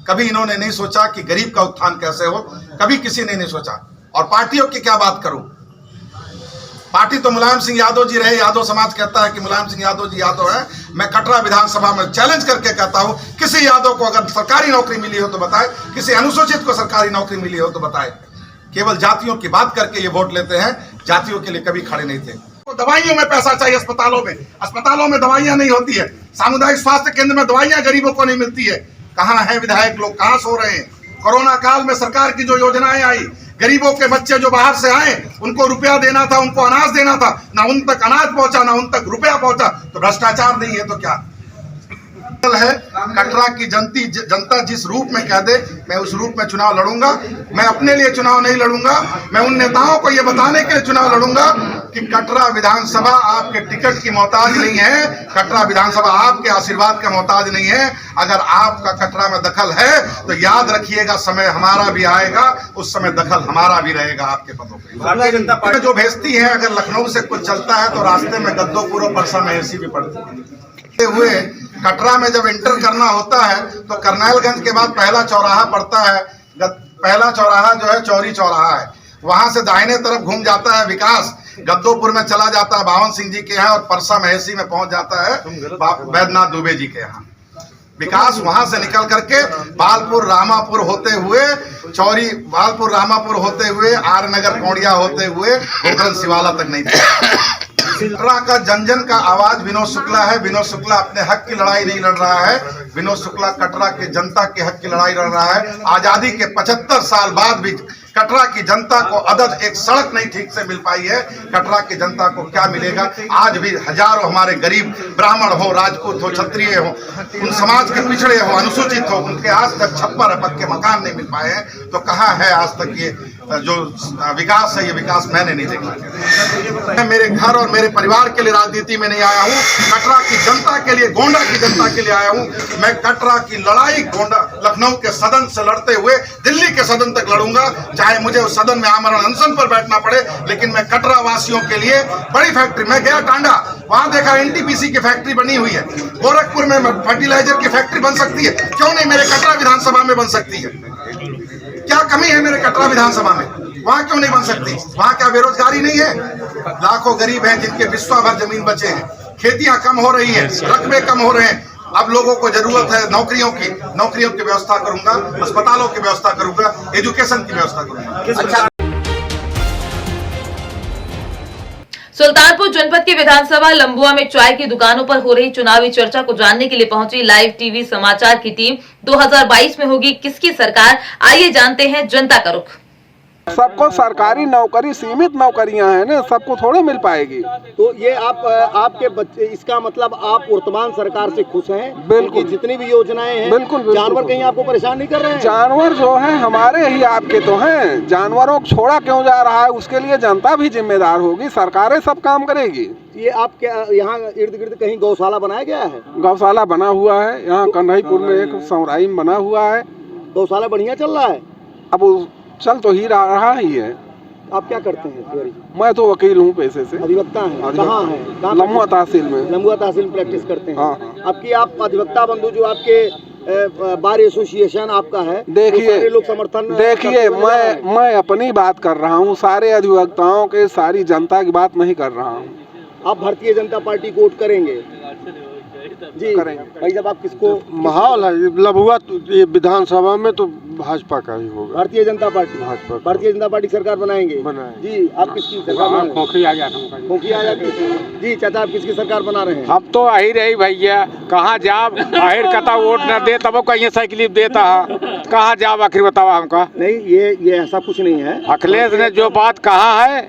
कभी इन्होंने नहीं सोचा कि गरीब का उत्थान कैसे हो, कभी किसी ने नहीं सोचा। और पार्टियों की क्या बात करूं, पार्टी तो मुलायम सिंह यादव जी रहे, यादव समाज कहता है कि मुलायम सिंह यादव जी यादव है। मैं कटरा विधानसभा में चैलेंज करके कहता हूं, किसी यादव को अगर सरकारी नौकरी मिली हो तो बताए, किसी अनुसूचित को सरकारी नौकरी मिली हो तो बताए। केवल जातियों की बात करके ये वोट लेते हैं, जातियों के लिए कभी खड़े नहीं थे। तो दवाइयों में पैसा चाहिए, अस्पतालों में दवाइयां नहीं होती है, सामुदायिक स्वास्थ्य केंद्र में दवाइयां गरीबों को नहीं मिलती है। कहाँ है विधायक लोग, कहाँ सो रहे हैं? कोरोना काल में सरकार की जो योजनाएं आई, गरीबों के बच्चे जो बाहर से आए उनको रुपया देना था, उनको अनाज देना था, ना उन तक अनाज पहुंचा, ना उन तक रुपया पहुंचा। तो भ्रष्टाचार नहीं है तो क्या है? कटरा की जनता जिस रूप में कह दे, मैं उस रूप में चुनाव लड़ूंगा। मैं अपने लिए चुनाव नहीं लड़ूंगा, मैं उन नेताओं को यह बताने के लिए चुनाव लड़ूंगा कि कटरा विधानसभा आपके टिकट की मोहताज नहीं है, कटरा विधानसभा आपके आशीर्वाद का मोहताज नहीं है। अगर आपका कटरा में दखल है तो याद रखिएगा, समय हमारा भी आएगा, उस समय दखल हमारा भी रहेगा आपके पदों पर। भारतीय जनता पार्टी जो भेजती है, अगर लखनऊ से कुछ चलता है तो रास्ते में गद्दोपुर और परसा में ऐसी भी पड़ती हुए कटरा में जब एंटर करना होता है तो करनैलगंज के बाद पहला चौराहा पड़ता है। पहला चौराहा जो है चौरी चौराहा है, वहां से दाहिने तरफ घूम जाता है विकास, गद्दोपुर में चला जाता है बावन सिंह जी के यहाँ, और परसा महेशी में पहुंच जाता है वैद्यनाथ दुबे जी के यहाँ। विकास वहां से निकल करके बालपुर रामापुर होते हुए, चौरी बालपुर रामापुर होते हुए, आर नगर कोड़िया होते हुए पोखरन शिवाला तक नहीं था। कटरा का जन जन का आवाज विनोद शुक्ला है। विनोद शुक्ला अपने हक की लड़ाई नहीं लड़ रहा है, विनोद शुक्ला कटरा के जनता के हक की लड़ाई लड़ रहा है। आजादी के 75 साल बाद भी कटरा की जनता को अदद एक सड़क नहीं ठीक से मिल पाई है। कटरा की जनता को क्या मिलेगा? आज भी हजारों हमारे गरीब ब्राह्मण हो, राजपूत हो, क्षत्रिय हो, उन समाज के पिछड़े हो, अनुसूचित हो, उनके आज तक छप्पर पक्के मकान नहीं मिल पाए हैं। तो कहाँ है आज तक ये जो विकास है? ये विकास मैंने नहीं देखा। मैं मेरे घर और मेरे परिवार के लिए राजनीति में नहीं आया हूँ, कटरा की जनता के लिए, गोंडा की जनता के लिए आया हूँ। मैं कटरा की लड़ाई गोंडा लखनऊ के सदन से लड़ते हुए दिल्ली के सदन तक लड़ूंगा, चाहे मुझे उस सदन में आमरण अनशन पर बैठना पड़े। लेकिन मैं कटरा वासियों के लिए बड़ी फैक्ट्री, मैं गया टांडा, वहां देखा एनटीपीसी की फैक्ट्री बनी हुई है। गोरखपुर में फर्टिलाइजर की फैक्ट्री बन सकती है, क्यों नहीं मेरे कटरा विधानसभा में बन सकती है? क्या कमी है मेरे कटरा विधानसभा में? वहां क्यों नहीं बन सकती? वहां क्या बेरोजगारी नहीं है? लाखों गरीब हैं जिनके बिस्वा भर जमीन बचे हैं, खेतियां कम हो रही हैं, रकबे कम हो रहे हैं। अब लोगों को जरूरत है नौकरियों की व्यवस्था करूंगा, अस्पतालों की व्यवस्था करूंगा, एजुकेशन की व्यवस्था करूंगा। सुल्तानपुर जनपद की विधानसभा लंबुआ में चाय की दुकानों पर हो रही चुनावी चर्चा को जानने के लिए पहुंची लाइव टीवी समाचार की टीम। 2022 में होगी किसकी सरकार, आइए जानते हैं जनता का रुख। सबको सरकारी नौकरी, सीमित नौकरियां हैं ना, सबको थोड़े मिल पाएगी। तो ये आपके बच्चे, इसका मतलब आप वर्तमान सरकार से खुश हैं? बिल्कुल, जितनी भी योजनाएं हैं। बिल्कुल। जानवर कहीं आपको परेशान नहीं कर रहे हैं? जानवर जो है हमारे ही आपके तो हैं, जानवरों को छोड़ा क्यों जा रहा है उसके लिए जनता भी जिम्मेदार होगी, सरकारें सब काम करेगी। ये आप क्या यहाँ इर्द गिर्द कहीं गौशाला बनाया गया है? गौशाला बना हुआ है, यहाँ कन्हईपुर में एक सौराई में बना हुआ है। गौशाला बढ़िया चल रहा है? अब चल तो ही रहा ही है। आप क्या करते हैं? मैं तो वकील हूँ पेशे से। अधिवक्ता हैं? कहाँ है? लम्बुआ तहसील में। लम्बुआ तहसील में प्रैक्टिस करते हैं? हाँ। आपकी आप अधिवक्ता बंधु जो आपके बार एसोसिएशन आपका है, देखिए लोग समर्थन, देखिए मैं अपनी बात कर रहा हूँ, सारे अधिवक्ताओं के, सारी जनता की बात नहीं कर रहा हूँ। आप भारतीय जनता पार्टी को वोट करेंगे? जी करेंगे। भाई जब आप किसको? माहौल है लंबुआ ये विधानसभा में तो भाजपा का ही होगा। भारतीय जनता पार्टी? भाजपा। भारतीय जनता पार्टी सरकार बनाएंगे? जी। आप किसकी सरकार बना रहे हैं? खोखी आ जाती जी। चाचा आप किसकी सरकार बना रहे हैं? अब तो आई रही भैया, कहाँ जाब आखिर कता वोट न दे तब कहीं साइकिल देता है, कहाँ जाब आखिर बताओ हमका? नहीं, ये ऐसा कुछ नहीं है। अखिलेश ने जो बात कहा है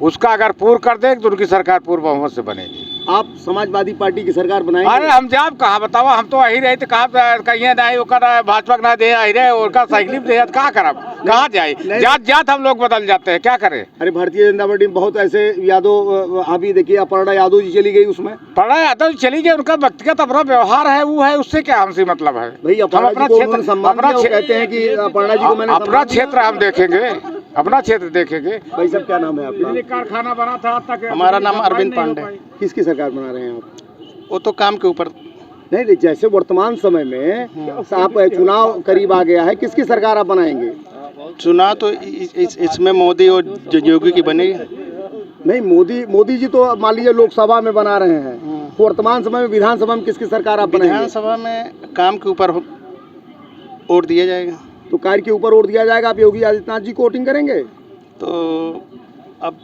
उसका अगर पूर्ण कर दे तो उनकी सरकार पूर्ण बहुमत से बनेगी। आप समाजवादी पार्टी की सरकार बनाएंगे? अरे हम जाब कहाँ बताओ, हम तो आई रहे थे, कहाँ कहीं नहीं ओकर भाजपा ना दे आई रहे, उनका साइकिल दे कहाँ करब, कहाँ जाए? जात जात हम लोग बदल जाते हैं, क्या करें? अरे भारतीय जनता पार्टी में बहुत ऐसे यादव, अभी देखिए अपर्णा यादव जी चली गई, उसमें अपर्णा यादव जी चली गई, उनका व्यक्तिगत अपना व्यवहार है, वो है, उससे क्या हमसे मतलब है? भाई हम अपना क्षेत्र कहते हैं कि अपर्णा जी को मैंने अपना क्षेत्र हम देखेंगे। अपना क्षेत्र देखेंगे। भाई साहब क्या नाम है आपका? बिजली कारखाना बना था आज तक। हमारा नाम अरविंद पांडे। किसकी सरकार बना रहे हैं आप? वो तो काम के ऊपर। नहीं, जैसे वर्तमान समय में आप चुनाव करीब आ गया है, किसकी सरकार आप बनाएंगे? चुनाव तो इसमें मोदी और योगी की बनेगी। नहीं, मोदी जी तो मान लीजिए लोकसभा में बना रहे हैं, वर्तमान समय में विधानसभा में किसकी सरकार आप बनाएंगे? विधानसभा में काम के ऊपर वोट दिया जाएगा। तो कार्य के ऊपर वोट दिया जाएगा। आप योगी आदित्यनाथ जी को वोटिंग करेंगे? तो अब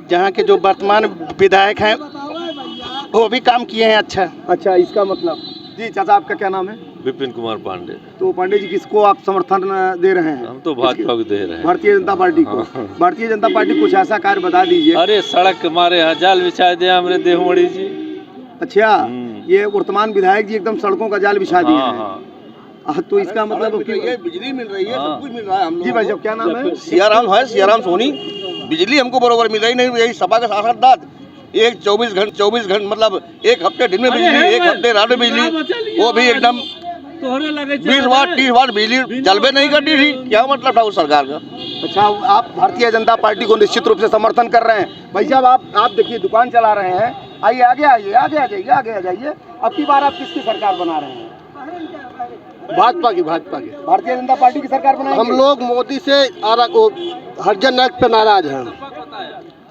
जहाँ के जो वर्तमान विधायक हैं वो भी काम किए हैं। अच्छा, इसका मतलब जी। चाचा आपका क्या नाम है? विपिन कुमार पांडे। तो पांडे जी किसको आप समर्थन दे रहे हैं? हम तो भाजपा को दे रहे हैं। भारतीय जनता पार्टी को। भारतीय जनता पार्टी कुछ ऐसा कार्य बता दीजिए। अरे सड़क हमारे यहाँ जाल बिछा दिया हमारे देवमणि जी। अच्छा, ये वर्तमान विधायक जी एकदम सड़कों का जाल बिछा दिए हैं। तो इसका मतलब ये बिजली मिल रही है, सब कुछ मिल रहा है हम लोग। जी भाई साहब क्या नाम है? सियाराम सोनी। बिजली हमको बरोबर मिल रही नहीं, यही सपा का साथ दाद। एक 24 घंटे मतलब एक हफ्ते दिन में बिजली, एक हफ्ते रात में बिजली, वो भी एकदम 20 वाट 30 वाट बिजली जलबे नहीं करती थी। क्या मतलब था उस सरकार का? अच्छा, आप भारतीय जनता पार्टी को निश्चित रूप से समर्थन कर रहे हैं। भाई साहब आप देखिए दुकान चला रहे हैं, आइए आगे आइए, आगे आ जाइए, आगे आ जाइए। अब की बार आप किसकी सरकार बना रहे हैं? भाजपा की। भारतीय जनता पार्टी की सरकार बनाएंगे। हम लोग मोदी से हरिजन एक्ट पे नाराज हैं।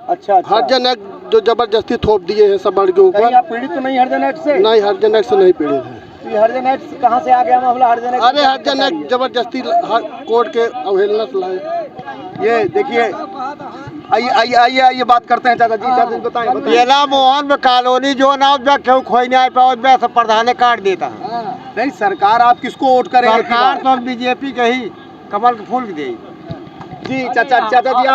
अच्छा, हरिजन एक्ट जो जबरदस्ती थोप दिए हैं सब बड़ के ऊपर। आप पीड़ित तो नहीं हरिजन एक्ट से? नहीं, हरिजन एक्ट से नहीं पीड़ित है। तो ये हरिजन एक्ट कहाँ से आ गया मामला? हरिजन एक्ट, अरे हरिजन एक्ट जबरदस्ती कोर्ट के अवहेलना से लाए। ये देखिए, आइए बात करते हैं। चाचा जी बताएं। येला मोहन में कॉलोनी जो ना क्यों खोई नहीं आ पाओ, सब प्रधान काट देता है। नहीं, सरकार आप किसको वोट करेंगे? सरकार तो बीजेपी के ही कमल के फूल दे। जी चाचा जी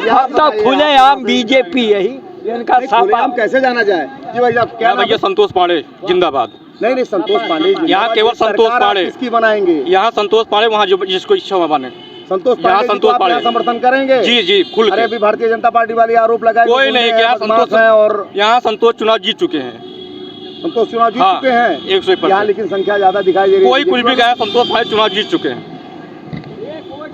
आप तो खुले आम बीजेपी यही इनका हम कैसे जाना जाए? जी भाई साहब क्या? भैया संतोष पांडे जिंदाबाद। नहीं, संतोष पांडे यहाँ केवल संतोष पांडे। किसकी बनाएंगे? यहाँ संतोष पांडे, वहाँ जो जिसको इच्छा हुआ बने। संतोष पांडे समर्थन करेंगे? जी खुल। अरे अभी भारतीय जनता पार्टी वाले आरोप लगाए कोई नहीं क्या संतोष है, और यहाँ संतोष चुनाव जीत चुके हैं। संतोष चुनाव जीत चुके हैं 100%। यहाँ लेकिन संख्या ज्यादा दिखाई दे रही है। कोई कुछ भी कहा, संतोष पांडे चुनाव जीत चुके हैं।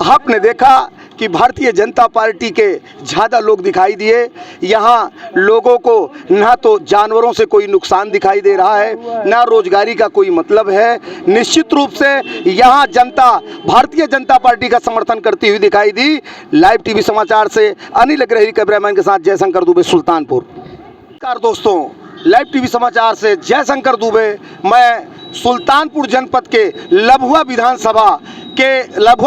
आपने देखा कि भारतीय जनता पार्टी के ज़्यादा लोग दिखाई दिए। यहाँ लोगों को ना तो जानवरों से कोई नुकसान दिखाई दे रहा है, ना रोजगारी का कोई मतलब है। निश्चित रूप से यहाँ जनता भारतीय जनता पार्टी का समर्थन करती हुई दिखाई दी। लाइव टीवी समाचार से अनिल अग्रही कैमरामैन के साथ जयशंकर दुबे, सुल्तानपुर। नमस्कार दोस्तों, लाइव टीवी समाचार से जयशंकर दुबे। मैं सुल्तानपुर जनपद के लभुआ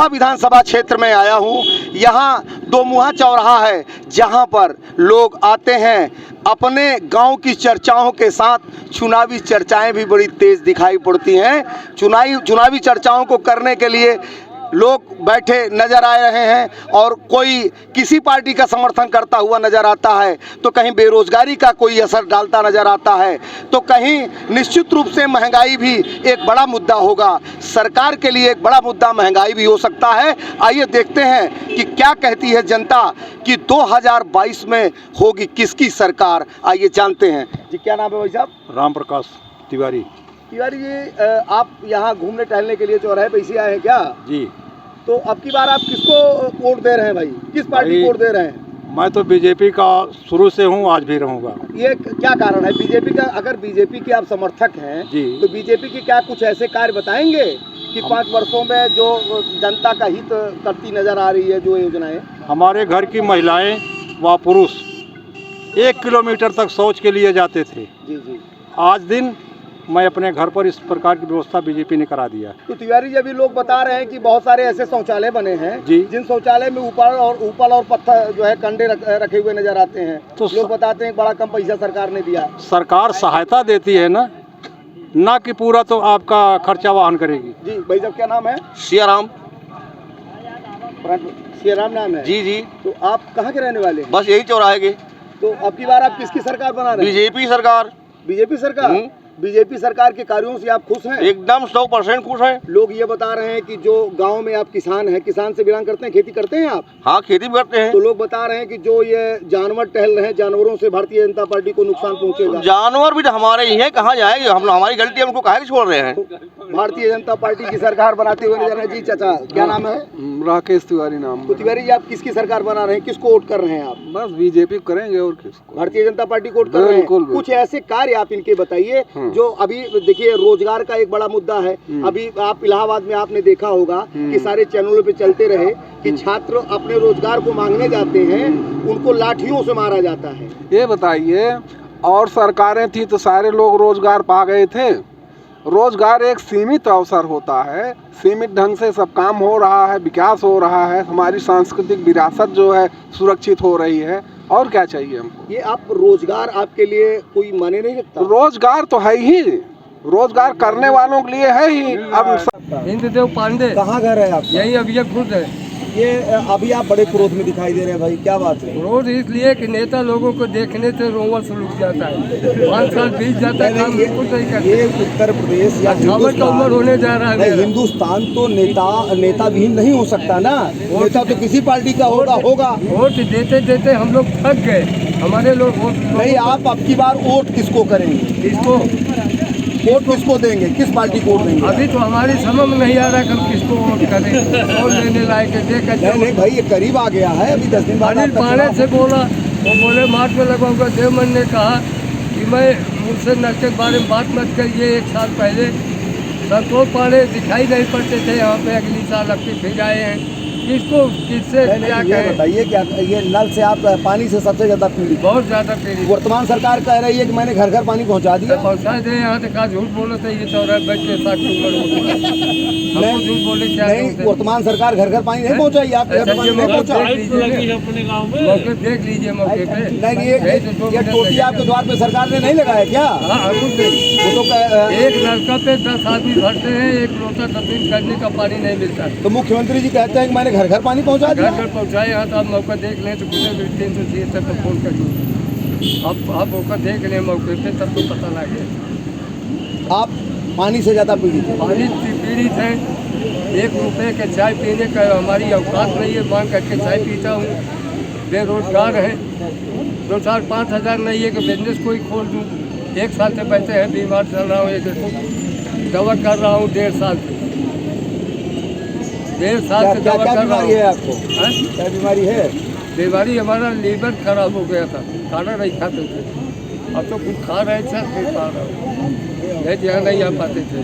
विधानसभा क्षेत्र में आया हूँ। यहाँ दोमुहा चौराहा है जहाँ पर लोग आते हैं अपने गांव की चर्चाओं के साथ। चुनावी चर्चाएं भी बड़ी तेज दिखाई पड़ती हैं। चुनावी चर्चाओं को करने के लिए लोग बैठे नजर आ रहे हैं और कोई किसी पार्टी का समर्थन करता हुआ नजर आता है, तो कहीं बेरोजगारी का कोई असर डालता नजर आता है, तो कहीं निश्चित रूप से महंगाई भी एक बड़ा मुद्दा होगा। सरकार के लिए एक बड़ा मुद्दा महंगाई भी हो सकता है। आइए देखते हैं कि क्या कहती है जनता कि 2022 में होगी किसकी सरकार। आइए जानते हैं। जी क्या नाम है भाई साहब? राम प्रकाश तिवारी। तिवारी जी, आप यहाँ घूमने टहलने के लिए चौराहे पे इसी आए हैं क्या? जी। तो अब की बार आप किसको वोट दे रहे हैं भाई? किस पार्टी को वोट दे रहे हैं? मैं तो बीजेपी का शुरू से हूँ, आज भी रहूँगा। ये क्या कारण है बीजेपी का? अगर बीजेपी के आप समर्थक हैं जी, तो बीजेपी के क्या कुछ ऐसे कार्य बताएंगे कि 5 वर्षों में जो जनता का हित करती नजर आ रही है, जो योजनाएं? हमारे घर की महिलाएं व पुरुष 1 किलोमीटर तक शौच के लिए जाते थे। जी। आज दिन मैं अपने घर पर इस प्रकार की व्यवस्था बीजेपी ने करा दिया। तो तिवारी जी, अभी लोग बता रहे हैं कि बहुत सारे ऐसे शौचालय बने हैं जी, जिन शौचालय में ऊपर और पत्थर जो है कंडे रखे हुए नजर आते हैं। तो लोग बताते हैं बड़ा कम पैसा सरकार ने दिया। सरकार सहायता देती है ना कि पूरा तो आपका खर्चा वहन करेगी। जी भाई साहब क्या नाम है? सियाराम नाम है? जी। तो आप कहाँ के रहने वाले? बस यही चौराहे के। तो अब की बार आप किसकी सरकार बना रहे हैं? बीजेपी सरकार। बीजेपी सरकार? बीजेपी सरकार के कार्यों से आप खुश हैं? एकदम 100% खुश है। लोग ये बता रहे हैं कि जो गांव में आप किसान हैं, किसान से बिलोंग करते हैं, खेती करते हैं आप? हाँ, खेती भी करते हैं। तो लोग बता रहे हैं कि जो ये जानवर टहल रहे हैं, जानवरों से भारतीय जनता पार्टी को नुकसान पहुंचेगा। जानवर भी तो हमारे ही है, कहाँ जाएंगे? हम हमारी गलती है, उनको काहे छोड़ रहे हैं? भारतीय जनता पार्टी की सरकार बनाते हुए नजर है। जी चाचा, क्या नाम है? राकेश तिवारी नाम। तो तिवारी जी, आप किसकी सरकार बना रहे हैं? किसको वोट कर रहे हैं आप? बस बीजेपी करेंगे और किसको? भारतीय जनता पार्टी को वोट कर रहे हैं। कुछ ऐसे कार्य आप इनके बताइए जो अभी देखिए, रोजगार का एक बड़ा मुद्दा है। अभी आप इलाहाबाद में आपने देखा होगा कि सारे चैनलों पे चलते रहे कि छात्र अपने रोजगार को मांगने जाते हैं, उनको लाठियों से मारा जाता है। ये बताइए, और सरकारें थी तो सारे लोग रोजगार पा गए थे? रोजगार एक सीमित अवसर होता है, सीमित ढंग से सब काम हो रहा है, विकास हो रहा है, हमारी सांस्कृतिक विरासत जो है सुरक्षित हो रही है, और क्या चाहिए हमको? ये आप रोजगार आपके लिए कोई माने नहीं रखता? रोजगार तो है ही, रोजगार करने वालों के लिए है ही। अब इंद्रदेव पांडे। कहाँ घर है आप? यही अभी खुद है। ये अभी आप बड़े क्रोध में दिखाई दे रहे हैं भाई, क्या बात है? क्रोध इसलिए कि नेता लोगों को देखने से रोवर सुलग जाता है। 5 साल बीत जाता है, काम बिल्कुल नहीं करते। ये उत्तर प्रदेश या उम्र होने जा रहा है। हिंदुस्तान तो नेता विहीन नहीं हो सकता ना। नेता तो किसी पार्टी का होगा। वोट देते देते हम लोग थक गए। हमारे लोग वोट नहीं, आप अब की बार वोट किसको करेंगे? किसको वोट किसको देंगे? किस पार्टी को वोट देंगे? अभी तो हमारी समझ में नहीं आ रहा कि हम किसको वोट करें। वोट लेने लायक नहीं भाई, ये करीब आ गया है, अभी 10 दिन बाद। अनिल पांडे से बोला, वो बोले मार्च में लगाऊंगा। देवमन ने कहा कि मैं मुझसे नक्शे के बारे में बात मत करिए। 1 साल पहले संतोष पांडे दिखाई नहीं पड़ते थे यहाँ पे, अगली साल अब फिर आए हैं। किसको किससे क्या कहें? बताइए, क्या ये नल से आप पानी से सबसे ज्यादा पीड़ित? बहुत ज्यादा पीड़ित। वर्तमान सरकार कह रही है कि मैंने घर घर पानी पहुंचा दिया। पहुंचा दे, यहाँ से कहा झूठ बोलो तो ये 14 बच्चे 60 की उम्र होती, झूठ बोले क्या? नहीं, वर्तमान सरकार घर घर पानी नहीं पहुंचाई। आप घर पानी नहीं पहुंचा? मौके देख लीजिए, मौके पे। नहीं, ये टोटी आपके द्वार पे सरकार ने नहीं लगाया क्या? हाँ, कुछ नहीं। वो तो एक नलका पे 10 आदमी भरते हैं, एक लोटा दफीन करने का पानी नहीं मिलता। तो मुख्यमंत्री जी कहते हैं कि मैंने घर घर पानी पहुंचा दिया। घर पहुंचाए। यहाँ तो आप मौका देख लें तो कितने 376 पर फोन कर दो। आप मौका देख लें मौके पे, तब तो पता लगे। आप पानी से ज़्यादा पीड़ित हैं? पानी से पीड़ित हैं। 1 रुपये के चाय पीने का हमारी औकात नहीं है, मांग करके चाय पीता हूँ। बेरोजगार हैं, 2-4-5 हज़ार नहीं है कि बिजनेस कोई खोल दूँ। 1 साल से बैठे हैं, बीमार चल रहा हूँ। एक दवा कर रहा हूँ 1.5 साल से। 1.5 साल से दवा कर रहा हूँ। है आपको? क्या बीमारी है? बीमारी हमारा लीवर खराब हो गया था, खाना नहीं खाते थे। अब तो कुछ खा रहे थे, नहीं खा रहा हूँ, यहाँ नहीं आ पाते थे।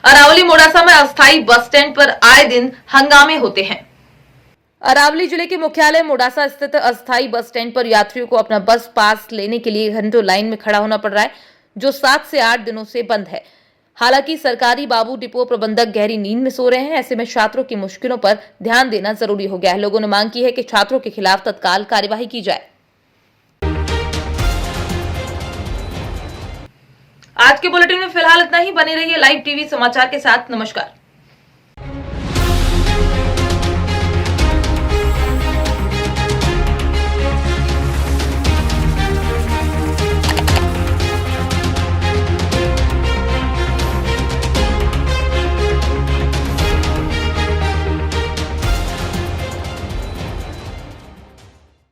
अरावली मोडासा में अस्थायी बस स्टैंड पर आए दिन हंगामे होते हैं। अरावली जिले के मुख्यालय मोडासा स्थित अस्थायी बस स्टैंड पर यात्रियों को अपना बस पास लेने के लिए घंटों लाइन में खड़ा होना पड़ रहा है, जो 7 से 8 दिनों से बंद है। हालांकि सरकारी बाबू डिपो प्रबंधक गहरी नींद में सो रहे हैं। ऐसे में छात्रों की मुश्किलों पर ध्यान देना जरूरी हो गया है। लोगों ने मांग की है कि छात्रों के खिलाफ तत्काल कार्यवाही की जाए। आज के बुलेटिन में फिलहाल इतना ही। बने रहिए लाइव टीवी समाचार के साथ। नमस्कार।